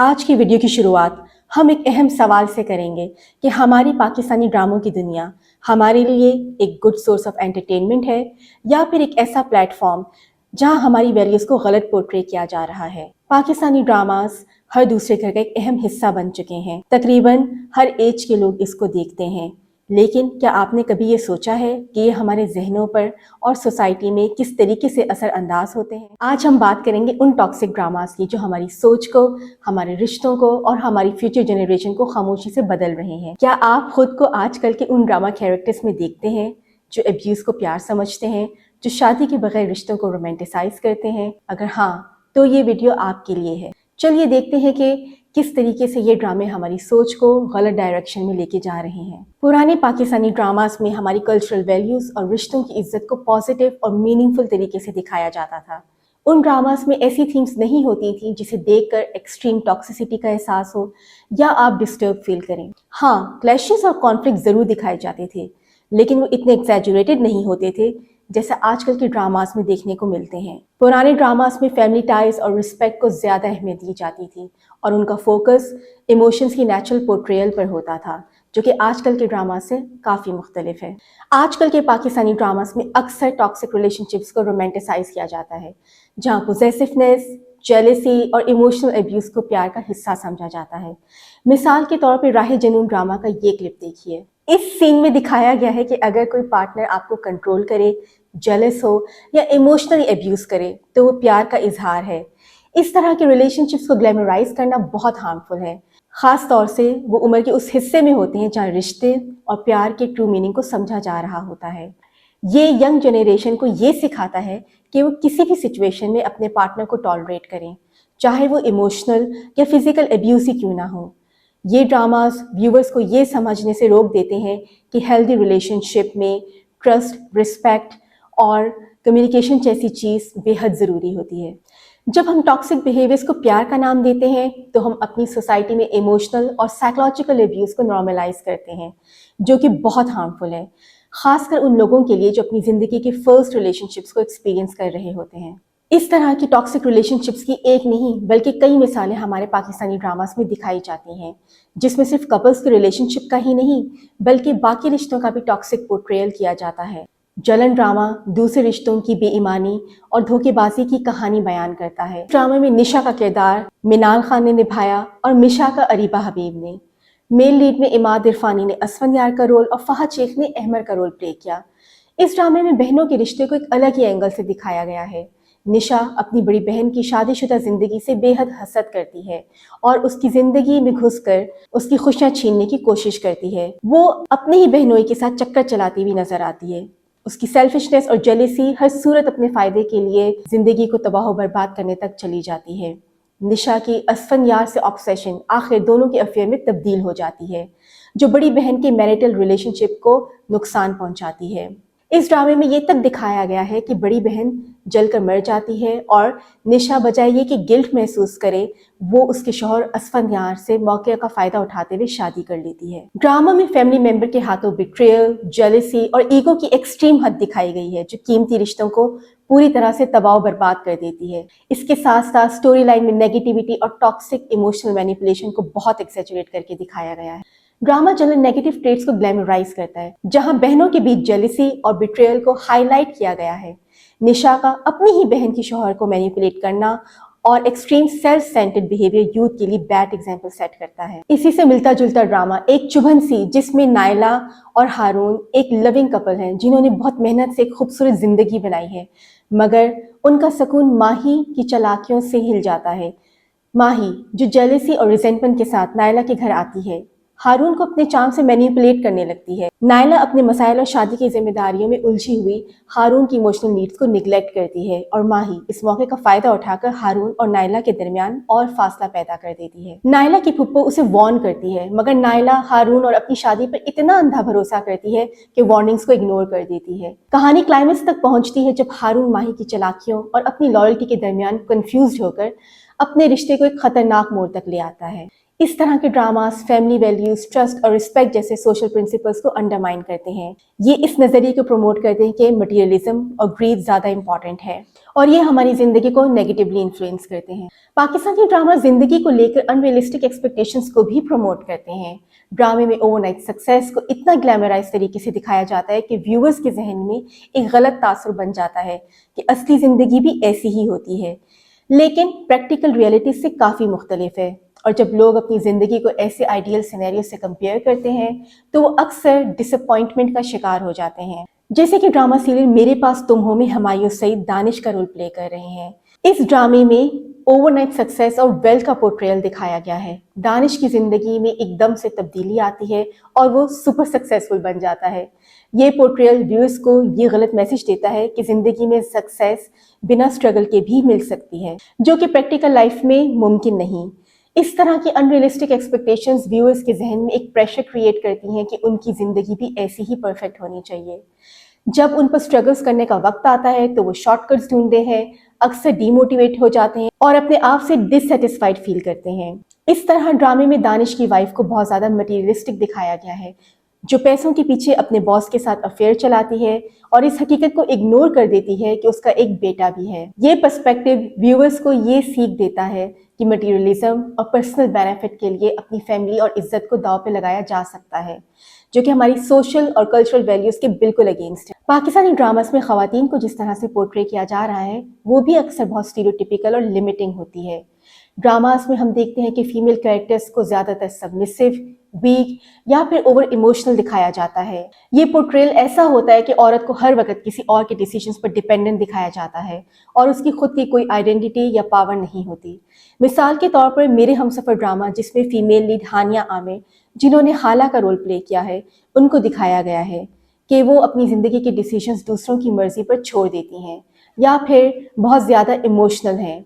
آج کی ویڈیو کی شروعات ہم ایک اہم سوال سے کریں گے کہ ہماری پاکستانی ڈراموں کی دنیا ہمارے لیے ایک گڈ سورس آف انٹرٹینمنٹ ہے یا پھر ایک ایسا پلیٹ فارم جہاں ہماری ویلیوز کو غلط پورٹری کیا جا رہا ہے۔ پاکستانی ڈراماز ہر دوسرے گھر کا ایک اہم حصہ بن چکے ہیں، تقریباً ہر ایج کے لوگ اس کو دیکھتے ہیں، لیکن کیا آپ نے کبھی یہ سوچا ہے کہ یہ ہمارے ذہنوں پر اور سوسائٹی میں کس طریقے سے اثر انداز ہوتے ہیں؟ آج ہم بات کریں گے ان ٹاکسک ڈراماز کی جو ہماری سوچ کو، ہمارے رشتوں کو اور ہماری فیوچر جنریشن کو خاموشی سے بدل رہے ہیں۔ کیا آپ خود کو آج کل کے ان ڈرامہ کیریکٹرز میں دیکھتے ہیں جو ابیوز کو پیار سمجھتے ہیں، جو شادی کے بغیر رشتوں کو رومانٹیسائز کرتے ہیں؟ اگر ہاں تو یہ ویڈیو آپ کے لیے ہے۔ چلیے دیکھتے ہیں کہ کس طریقے سے یہ ڈرامے ہماری سوچ کو غلط ڈائریکشن میں لے کے جا رہے ہیں۔ پرانے پاکستانی ڈراماز میں ہماری کلچرل ویلیوز اور رشتوں کی عزت کو پازیٹیو اور میننگ فل طریقے سے دکھایا جاتا تھا۔ ان ڈراماز میں ایسی تھیمز نہیں ہوتی تھیں جسے دیکھ کر ایکسٹریم ٹاکسیسٹی کا احساس ہو یا آپ ڈسٹرب فیل کریں۔ ہاں، کلیشز اور کانفلکٹ ضرور دکھائے جاتے تھے، لیکن وہ اتنے ایگزیجریٹڈ نہیں ہوتے تھے جیسا آج کل کے ڈراماز میں دیکھنے کو ملتے ہیں۔ پرانے ڈراماز میں فیملی ٹائز اور رسپیکٹ کو زیادہ اہمیت دی جاتی تھی اور ان کا فوکس ایموشنز کی نیچرل پورٹریل پر ہوتا تھا، جو کہ آج کل کے ڈراماز سے کافی مختلف ہے۔ آج کل کے پاکستانی ڈراماز میں اکثر ٹاکسک ریلیشن شپس کو رومانٹیسائز کیا جاتا ہے، جہاں پوزیسونیس، جیلسی اور ایموشنل ابیوز کو پیار کا حصہ سمجھا جاتا ہے۔ مثال کے طور پہ راہ جنون ڈرامہ کا یہ کلپ دیکھیے۔ اس سین میں دکھایا گیا ہے کہ اگر کوئی پارٹنر آپ کو کنٹرول کرے، جیلس ہو یا ایموشنلی ابیوز کرے تو وہ پیار کا اظہار ہے۔ اس طرح کے ریلیشن شپس کو گلیمرائز کرنا بہت ہارمفل ہے، خاص طور سے وہ عمر کے اس حصے میں ہوتے ہیں جہاں رشتے اور پیار کے ٹرو میننگ کو سمجھا جا رہا ہوتا ہے۔ یہ ینگ جنریشن کو یہ سکھاتا ہے کہ وہ کسی بھی سچویشن میں اپنے پارٹنر کو ٹالریٹ کریں، چاہے وہ ایموشنل یا فزیکل ابیوز ہی کیوں نہ ہو۔ یہ ڈراماز ویورز کو یہ سمجھنے سے روک دیتے ہیں کہ ہیلدی ریلیشن شپ میں ٹرسٹ، رسپیکٹ اور کمیونیکیشن جیسی چیز بے حد ضروری ہوتی ہے۔ جب ہم ٹاکسک بیہیویئرز کو پیار کا نام دیتے ہیں تو ہم اپنی سوسائٹی میں ایموشنل اور سائیکولوجیکل ابیوز کو نارملائز کرتے ہیں، جو کہ بہت ہارمفل ہے، خاص کر ان لوگوں کے لیے جو اپنی زندگی کے فرسٹ ریلیشن شپس کو ایکسپیرینس کر رہے ہوتے ہیں۔ اس طرح کی ٹاکسک ریلیشن شپس کی ایک نہیں بلکہ کئی مثالیں ہمارے پاکستانی ڈراماز میں دکھائی جاتی ہیں، جس میں صرف کپلز کے ریلیشن شپ کا ہی نہیں بلکہ باقی رشتوں کا بھی ٹاکسک پورٹریل کیا جاتا ہے۔ جلن ڈرامہ دوسرے رشتوں کی بے ایمانی اور دھوکے بازی کی کہانی بیان کرتا ہے۔ ڈرامے میں نشا کا کردار منال خان نے نبھایا اور مشا کا اریبہ حبیب نے۔ میل لیڈ میں اماد عرفانی نے اسفندیار کا رول اور فہد شیخ نے احمر کا رول پلے کیا۔ اس ڈرامے میں بہنوں کے رشتے کو ایک الگ ہی اینگل سے دکھایا گیا ہے۔ نشا اپنی بڑی بہن کی شادی شدہ زندگی سے بے حد حسد کرتی ہے اور اس کی زندگی میں گھس کر اس کی خوشیاں چھیننے کی کوشش کرتی ہے۔ وہ اپنے ہی بہنوئی کے ساتھ چکر چلاتی ہوئی نظر آتی ہے۔ اس کی سیلفشنس اور جیلیسی ہر صورت اپنے فائدے کے لیے زندگی کو تباہ و برباد کرنے تک چلی جاتی ہے۔ نشا کی اسفندیار سے آبسیشن آخر دونوں کے افیئر میں تبدیل ہو جاتی ہے، جو بڑی بہن کے میریٹل ریلیشن شپ کو نقصان پہنچاتی ہے۔ اس ڈرامے میں یہ تک دکھایا گیا ہے کہ بڑی بہن جل کر مر جاتی ہے اور نشا بجائے یہ کہ گلٹ محسوس کرے، وہ اس کے شوہر اسفندیار سے موقع کا فائدہ اٹھاتے ہوئے شادی کر لیتی ہے۔ ڈرامہ میں فیملی ممبر کے ہاتھوں بیٹریل، جیلسی اور ایگو کی ایکسٹریم حد دکھائی گئی ہے، جو قیمتی رشتوں کو پوری طرح سے تباہ و برباد کر دیتی ہے۔ اس کے ساتھ ساتھ سٹوری لائن میں نیگیٹیوٹی اور ٹاکسک ایموشنل مینیپولیشن کو بہت ایکسیجریٹ کر کے دکھایا گیا ہے۔ ڈرامہ جنرل نیگیٹو ٹریٹس کو گلیمرائز کرتا ہے، جہاں بہنوں کے بیچ جیلسی اور بیٹریل کو ہائی لائٹ کیا گیا ہے۔ نشا کا اپنی ہی بہن کی شوہر کو مینیپولیٹ کرنا اور extreme self centred behaviour youth کے لیے بیڈ ایگزامپل سیٹ کرتا ہے۔ اسی سے ملتا جلتا ڈرامہ ایک چبھن سی جس میں نائلہ اور ہارون ایک لوننگ کپل ہیں جنہوں نے بہت محنت سے ایک خوبصورت زندگی بنائی ہے، مگر ان کا سکون ماہی کی چالاکیوں سے ہل جاتا ہے۔ ماہی جو جیلسی اور ریزنٹمنٹ کے ساتھ نائلہ کے گھر آتی ہے، ہارون کو اپنے چام سے مینیپولیٹ کرنے لگتی ہے۔ نائلہ اپنے مسائل اور شادی کی ذمہ داریوں میں الجھی ہوئی ہارون کی ایموشنل نیڈز کو نیگلیکٹ کرتی ہے اور ماہی اس موقع کا فائدہ اٹھا کر ہارون اور نائلہ کے درمیان اور فاصلہ پیدا کر دیتی ہے۔ نائلہ کی پھپھو اسے وارن کرتی ہے، مگر نائلہ ہارون اور اپنی شادی پر اتنا اندھا بھروسہ کرتی ہے کہ وارننگز کو اگنور کر دیتی ہے۔ کہانی کلائمیکس تک پہنچتی ہے جب ہارون ماہی کی چالاکیوں اور اپنی لائلٹی کے درمیان کنفیوزڈ ہو کر اپنے رشتے کو ایک خطرناک موڑ تک لے آتا ہے۔ اس طرح کے ڈراماز فیملی ویلیوز، ٹرسٹ اور رسپیکٹ جیسے سوشل پرنسپلز کو انڈرمائن کرتے ہیں۔ یہ اس نظریے کو پروموٹ کرتے ہیں کہ مٹیریلزم اور گریڈ زیادہ امپورٹنٹ ہے، اور یہ ہماری زندگی کو نیگیٹیولی انفلوئنس کرتے ہیں۔ پاکستانی ڈراما زندگی کو لے کر ان ریئلسٹک ایکسپیکٹیشنز کو بھی پروموٹ کرتے ہیں۔ ڈرامے میں اوور نائٹ سکسیس کو اتنا گلیمرائز طریقے سے دکھایا جاتا ہے کہ ویورز کے ذہن میں ایک غلط تاثر بن جاتا ہے کہ اصلی زندگی بھی ایسی ہی ہوتی ہے، لیکن پریکٹیکل ریئلٹی سے کافی مختلف ہے۔ اور جب لوگ اپنی زندگی کو ایسے آئیڈیل سینیریو سے کمپیئر کرتے ہیں تو وہ اکثر ڈس اپوائنٹمنٹ کا شکار ہو جاتے ہیں، جیسے کہ ڈرامہ سیریل میرے پاس تم ہو میں ہمایوں سعید دانش کا رول پلے کر رہے ہیں۔ اس ڈرامے میں اوور نائٹ سکسیس اور ویلتھ کا پورٹریل دکھایا گیا ہے۔ دانش کی زندگی میں ایک دم سے تبدیلی آتی ہے اور وہ سپر سکسیسفل بن جاتا ہے۔ یہ پورٹریل ویورز کو یہ غلط میسج دیتا ہے کہ زندگی میں سکسیس بنا اسٹرگل کے بھی مل سکتی ہے، جو کہ پریکٹیکل لائف میں ممکن نہیں۔ اس طرح کی ان ریئلسٹک ایکسپیکٹیشنز ویورز کے ذہن میں ایک پریشر کریٹ کرتی ہیں کہ ان کی زندگی بھی ایسی ہی پرفیکٹ ہونی چاہیے۔ جب ان پر اسٹرگلز کرنے کا وقت آتا ہے تو وہ شارٹ کٹس ڈھونڈتے ہیں، اکثر ڈی موٹیویٹ ہو جاتے ہیں اور اپنے آپ سے ڈس سیٹسفائیڈ فیل کرتے ہیں۔ اس طرح ڈرامے میں دانش کی وائف کو بہت زیادہ مٹیریلسٹک دکھایا گیا ہے، جو پیسوں کے پیچھے اپنے باس کے ساتھ افیئر چلاتی ہے اور اس حقیقت کو اگنور کر دیتی ہے کہ اس کا ایک بیٹا بھی ہے۔ یہ پرسپیکٹو ویورز کو یہ سیکھ دیتا ہے کہ مٹیریلزم اور پرسنل بینیفٹ کے لیے اپنی فیملی اور عزت کو داؤ پہ لگایا جا سکتا ہے، جو کہ ہماری سوشل اور کلچرل ویلیوز کے بالکل اگینسٹ ہے۔ پاکستانی ڈراماز میں خواتین کو جس طرح سے پورٹرے کیا جا رہا ہے وہ بھی اکثر بہت اسٹیریوٹیپیکل اور لمیٹنگ ہوتی ہے۔ ڈراماز میں ہم دیکھتے ہیں کہ فیمیل کریکٹرز کو زیادہ تر سبمسو، ویک یا پھر اوور ایموشنل دکھایا جاتا ہے۔ یہ پورٹریل ایسا ہوتا ہے کہ عورت کو ہر وقت کسی اور کے ڈیسیژنز پر ڈیپینڈنٹ دکھایا جاتا ہے اور اس کی خود کی کوئی آئیڈینٹی یا پاور نہیں ہوتی۔ مثال کے طور پر میرے ہمسفر ڈرامہ جس میں فیمیل لیڈ ہانیہ عامر، جنہوں نے خالہ کا رول پلے کیا ہے، ان کو دکھایا گیا ہے کہ وہ اپنی زندگی کے ڈیسیژنز دوسروں کی مرضی پر چھوڑ دیتی ہیں یا پھر بہت زیادہ ایموشنل ہیں۔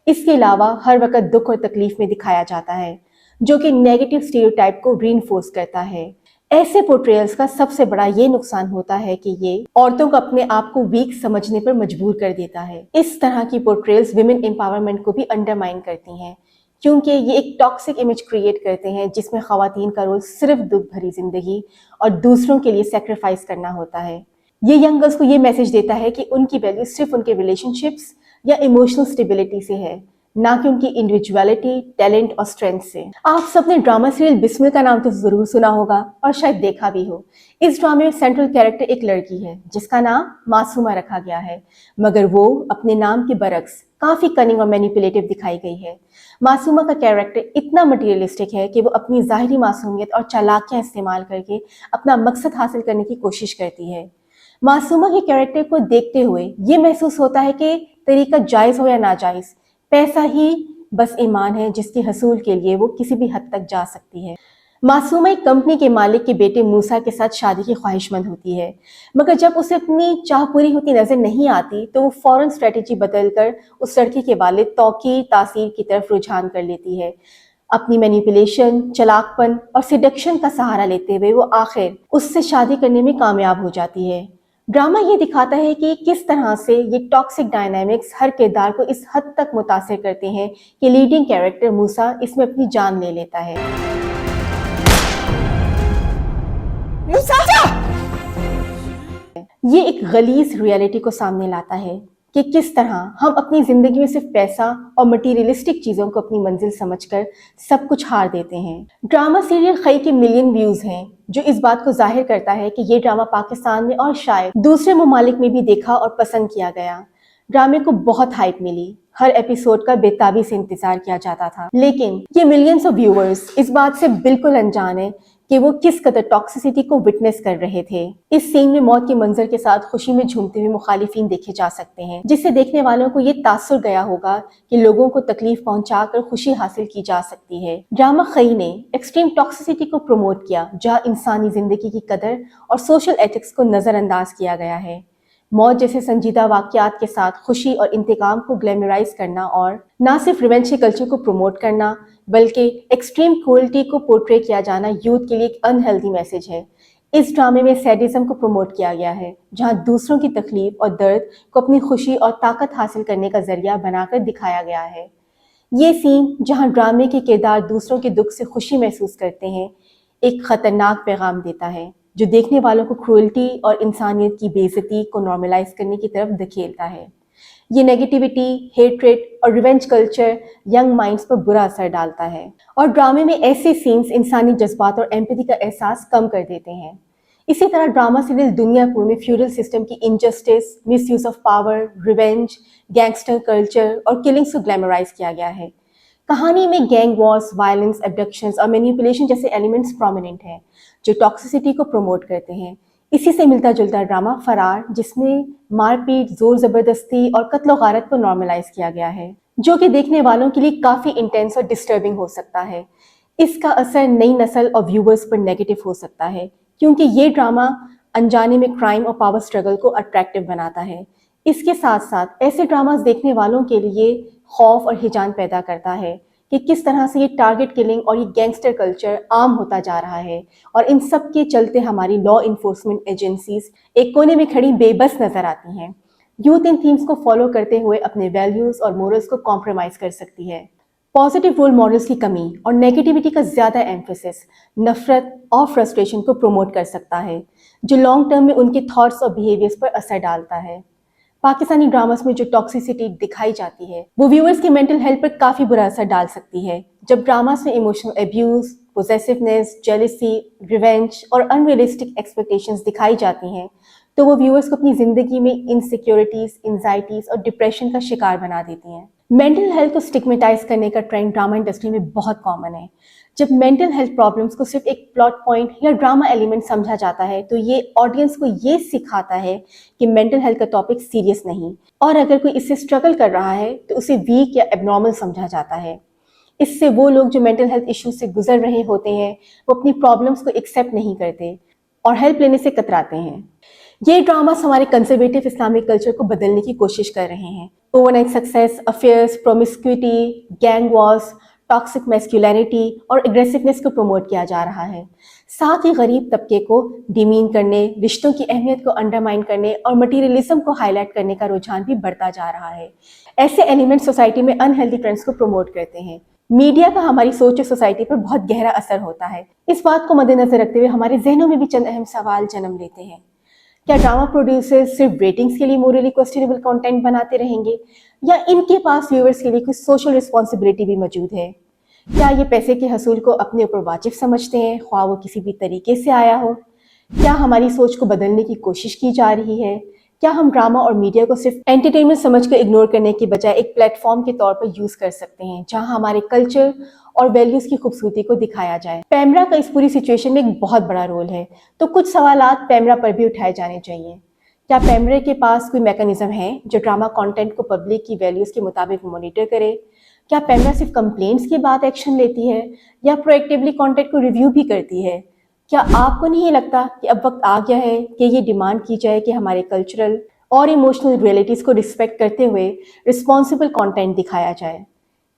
اس کے علاوہ ہر وقت دکھ اور تکلیف میں دکھایا جاتا ہے، جو کہ نیگیٹو اسٹیریوٹائپ کو ری انفورس کرتا ہے۔ ایسے پورٹریلز کا سب سے بڑا یہ نقصان ہوتا ہے کہ یہ عورتوں کو اپنے آپ کو ویک سمجھنے پر مجبور کر دیتا ہے۔ اس طرح کی پورٹریلز ویمن امپاورمنٹ کو بھی انڈرمائن کرتی ہیں، کیونکہ یہ ایک ٹاکسک امیج کریٹ کرتے ہیں جس میں خواتین کا رول صرف دکھ بھری زندگی اور دوسروں کے لیے سیکریفائس کرنا ہوتا ہے۔ یہ ینگ گرلز کو یہ میسج دیتا ہے کہ ان کی ویلیو صرف ان کے ریلیشن شپس یا ایموشنل اسٹیبلٹی سے ہے، نہ کہ ان کی انڈیویجویلٹی، ٹیلنٹ اور اسٹرینتھ سے۔ آپ سب نے ڈرامہ سیریل بسمل کا نام تو ضرور سنا ہوگا اور شاید دیکھا بھی ہو۔ اس ڈرامے میں سینٹرل کیریکٹر ایک لڑکی ہے جس کا نام معصومہ رکھا گیا ہے، مگر وہ اپنے نام کے برعکس کافی کننگ اور مینیپولیٹو دکھائی گئی ہے۔ معصومہ کا کیریکٹر اتنا مٹیریلسٹک ہے کہ وہ اپنی ظاہری معصومیت اور چالاکیاں استعمال کر کے اپنا مقصد حاصل کرنے کی کوشش کرتی ہے۔ معصومہ کے کیریکٹر کو دیکھتے ہوئے یہ محسوس ہوتا ہے کہ طریقہ جائز ہو یا ناجائز، پیسہ ہی بس ایمان ہے جس کے حصول کے لیے وہ کسی بھی حد تک جا سکتی ہے۔ معصومہ ایک کمپنی کے مالک کے بیٹے موسیٰ کے ساتھ شادی کی خواہش مند ہوتی ہے، مگر جب اسے اپنی چاہ پوری ہوتی نظر نہیں آتی تو وہ فوراً اسٹریٹجی بدل کر اس لڑکی کے والد توقیر تاثیر کی طرف رجحان کر لیتی ہے۔ اپنی مینیپولیشن، چلاک پن اور سیڈکشن کا سہارا لیتے ہوئے وہ آخر اس سے شادی کرنے میں کامیاب ہو جاتی ہے۔ ڈرامہ یہ دکھاتا ہے کہ کس طرح سے یہ ٹاکسک ڈائنامکس ہر کردار کو اس حد تک متاثر کرتے ہیں کہ لیڈنگ کیریکٹر موسیٰ اس میں اپنی جان لے لیتا ہے۔ یہ ایک غلیظ ریئلٹی کو سامنے لاتا ہے کہ کس طرح ہم اپنی زندگی میں صرف پیسہ اور مٹیریلسٹک چیزوں کو اپنی منزل سمجھ کر سب کچھ ہار دیتے ہیں۔ ڈرامہ سیریل خی کے ملین ویوز ہیں، جو اس بات کو ظاہر کرتا ہے کہ یہ ڈرامہ پاکستان میں اور شاید دوسرے ممالک میں بھی دیکھا اور پسند کیا گیا۔ ڈرامے کو بہت ہائپ ملی، ہر ایپیسوڈ کا بے تابی سے انتظار کیا جاتا تھا، لیکن یہ ملینز آف ویورز اس بات سے بالکل انجان ہے کہ وہ کس قدر ٹاکسیسٹی کو وٹنس کر رہے تھے۔ اس سین میں موت کے منظر کے ساتھ خوشی میں جھومتے ہوئے مخالفین دیکھے جا سکتے ہیں، جس سے دیکھنے والوں کو یہ تاثر گیا ہوگا کہ لوگوں کو تکلیف پہنچا کر خوشی حاصل کی جا سکتی ہے۔ ڈرامہ خی نے ایکسٹریم ٹاکسیسٹی کو پروموٹ کیا، جہاں انسانی زندگی کی قدر اور سوشل ایتھکس کو نظر انداز کیا گیا ہے۔ موت جیسے سنجیدہ واقعات کے ساتھ خوشی اور انتقام کو گلیمرائز کرنا اور نہ صرف ریونج کے کلچر کو پروموٹ کرنا بلکہ ایکسٹریم کرولٹی کو پورٹرے کیا جانا یوتھ کے لیے ایک انہیلدی میسج ہے۔ اس ڈرامے میں سیڈزم کو پروموٹ کیا گیا ہے، جہاں دوسروں کی تکلیف اور درد کو اپنی خوشی اور طاقت حاصل کرنے کا ذریعہ بنا کر دکھایا گیا ہے۔ یہ سین جہاں ڈرامے کے کردار دوسروں کے دکھ سے خوشی محسوس کرتے ہیں ایک خطرناک پیغام دیتا ہے جو دیکھنے والوں کو کرولٹی اور انسانیت کی بے عزتی کو نارملائز کرنے کی طرف دھکیلتا ہے۔ یہ نیگیٹیوٹی، ہیٹریٹ اور ریونج کلچر ینگ مائنڈز پر برا اثر ڈالتا ہے، اور ڈرامے میں ایسے سینز انسانی جذبات اور ایمپتھی کا احساس کم کر دیتے ہیں۔ اسی طرح ڈرامہ سیریل دنیا بھر میں فیوڈل سسٹم کی injustice, miss use of power, revenge, gangster culture اور کلنگز کو گلیمرائز کیا گیا ہے۔ کہانی میں گینگ وارز، وائلنس، ایبڈکشنز اور مینیپولیشن جیسے ایلیمنٹس پرومیننٹ ہیں جو ٹاکسیسٹی کو پروموٹ کرتے ہیں۔ اسی سے ملتا جلتا ڈرامہ فرار، جس میں مار پیٹ، زور زبردستی اور قتل و غارت کو نارملائز کیا گیا ہے، جو کہ دیکھنے والوں کے لیے کافی انٹینس اور ڈسٹربنگ ہو سکتا ہے۔ اس کا اثر نئی نسل اور ویورز پر نیگیٹو ہو سکتا ہے، کیونکہ یہ ڈرامہ انجانے میں کرائم اور پاور سٹرگل کو اٹریکٹیو بناتا ہے۔ اس کے ساتھ ساتھ ایسے ڈراماز دیکھنے والوں کے لیے خوف اور ہیجان پیدا کرتا ہے کہ کس طرح سے یہ ٹارگٹ کلنگ اور یہ گینگسٹر کلچر عام ہوتا جا رہا ہے، اور ان سب کے چلتے ہماری لا انفورسمنٹ ایجنسیز ایک کونے میں کھڑی بے بس نظر آتی ہیں۔ یوتھ ان تھیمز کو فالو کرتے ہوئے اپنے ویلیوز اور مورلز کو کمپرومائز کر سکتی ہے۔ پازیٹیو رول ماڈلز کی کمی اور نیگیٹیوٹی کا زیادہ ایمفیسس نفرت اور فرسٹریشن کو پروموٹ کر سکتا ہے، جو لانگ ٹرم میں ان کے تھاٹس اور بیہیویئرز پر اثر ڈالتا ہے۔ پاکستانی ڈراماز میں جو ٹاکسیسٹی دکھائی جاتی ہے وہ ویورز کی مینٹل ہیلتھ پر کافی برا اثر ڈال سکتی ہے۔ جب ڈراماز میں emotional abuse, possessiveness, jealousy, revenge اور ان ریئلسٹک ایکسپیکٹیشنز دکھائی جاتی ہیں تو وہ ویورز کو اپنی زندگی میں انسیکیورٹیز، انزائٹیز اور ڈپریشن کا شکار بنا دیتی ہیں۔ مینٹل ہیلتھ کو اسٹگمیٹائز کرنے کا ٹرینڈ ڈرامہ انڈسٹری میں بہت کامن ہے۔ جب مینٹل ہیلتھ پرابلمس کو صرف ایک پلاٹ پوائنٹ یا ڈرامہ ایلیمنٹ سمجھا جاتا ہے تو یہ آڈینس کو یہ سکھاتا ہے کہ مینٹل ہیلتھ کا ٹاپک سیریس نہیں، اور اگر کوئی اس سے اسٹرگل کر رہا ہے تو اسے ویک یا اب نارمل سمجھا جاتا ہے۔ اس سے وہ لوگ جو مینٹل ہیلتھ ایشوز سے گزر رہے ہوتے ہیں وہ اپنی پرابلمس کو ایکسیپٹ نہیں کرتے اور ہیلپ لینے سے کتراتے ہیں۔ یہ ڈراماز ہمارے کنزرویٹو اسلامک کلچر کو بدلنے کی کوشش کر رہے ہیں۔ Overnight success, affairs, promiscuity, gang wars, toxic masculinity اور اگریسونیس کو پروموٹ کیا جا رہا ہے۔ ساتھ ہی غریب طبقے کو ڈیمین کرنے، رشتوں کی اہمیت کو انڈرمائن کرنے اور مٹیریلزم کو ہائی لائٹ کرنے کا رجحان بھی بڑھتا جا رہا ہے۔ ایسے ایلیمنٹ سوسائٹی میں ان ہیلدی ٹرینڈس کو پروموٹ کرتے ہیں۔ میڈیا کا ہماری سوچ اور سوسائٹی پر بہت گہرا اثر ہوتا ہے۔ اس بات کو مد نظر رکھتے ہوئے ہمارے ذہنوں میں بھی چند اہم سوال جنم لیتے ہیں۔ کیا ڈرامہ پروڈیوسرز صرف ریٹنگز کے لیے مورلی کوسٹینیبل کنٹینٹ بناتے رہیں گے، یا ان کے پاس ویورز کے لیے کوئی سوشل رسپانسبلٹی بھی موجود ہے؟ کیا یہ پیسے کے حصول کو اپنے اوپر واجب سمجھتے ہیں، خواہ وہ کسی بھی طریقے سے آیا ہو؟ کیا ہماری سوچ کو بدلنے کی کوشش کی جا رہی ہے؟ کیا ہم ڈرامہ اور میڈیا کو صرف انٹرٹینمنٹ سمجھ کر اگنور کرنے کے بجائے ایک پلیٹ فارم کے طور پر یوز کر سکتے ہیں جہاں ہمارے کلچر اور ویلیوز کی خوبصورتی کو دکھایا جائے؟ پیمرا کا اس پوری سچویشن میں ایک بہت بڑا رول ہے، تو کچھ سوالات پیمرا پر بھی اٹھائے جانے چاہیے۔ کیا پیمرا کے پاس کوئی میکانزم ہے جو ڈرامہ کانٹینٹ کو پبلک کی ویلیوز کے مطابق مانیٹر کرے؟ کیا پیمرا صرف کمپلینٹس کے بعد ایکشن لیتی ہے یا پرویکٹیولی کانٹینٹ کو ریویو بھی کرتی ہے؟ کیا آپ کو نہیں لگتا کہ اب وقت آ گیا ہے کہ یہ ڈیمانڈ کی جائے کہ ہمارے کلچرل اور ایموشنل ریئلٹیز کو رسپیکٹ کرتے ہوئے رسپانسبل کانٹینٹ دکھایا جائے؟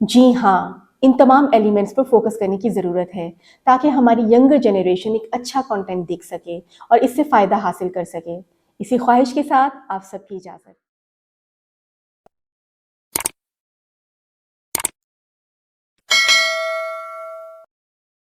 جی ہاں، ان تمام ایلیمنٹس پر فوکس کرنے کی ضرورت ہے تاکہ ہماری ینگر جنریشن ایک اچھا کانٹینٹ دیکھ سکے اور اس سے فائدہ حاصل کر سکے۔ اسی خواہش کے ساتھ آپ سب کی اجازت۔